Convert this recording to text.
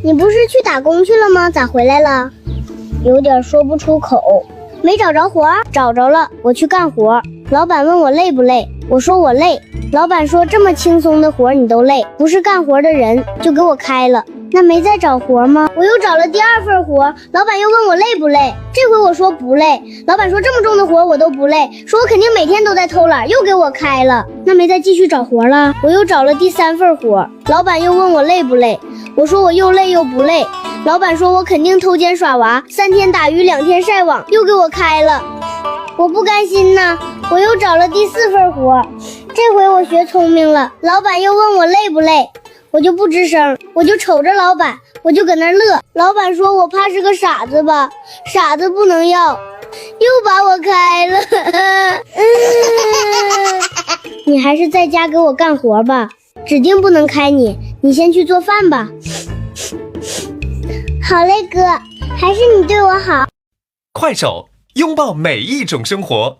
你不是去打工去了吗？咋回来了？有点说不出口。没找着活？找着了，我去干活。老板问我累不累，我说我累。老板说这么轻松的活你都累，不是干活的人，就给我开了。那没再找活吗？我又找了第二份活，老板又问我累不累，这回我说不累。老板说这么重的活我都不累，说我肯定每天都在偷懒，又给我开了。那没再继续找活了？我又找了第三份活，老板又问我累不累，我说我又累又不累。老板说我肯定偷奸耍娃，3天打鱼2天晒网，又给我开了。我不甘心呐，我又找了第4份活，这回我学聪明了，老板又问我累不累，我就不吱声，我就瞅着老板，我就搁那乐。老板说我怕是个傻子吧，傻子不能要，又把我开了。你还是在家给我干活吧，指定不能开你，你先去做饭吧。好嘞哥，还是你对我好。快手，拥抱每一种生活。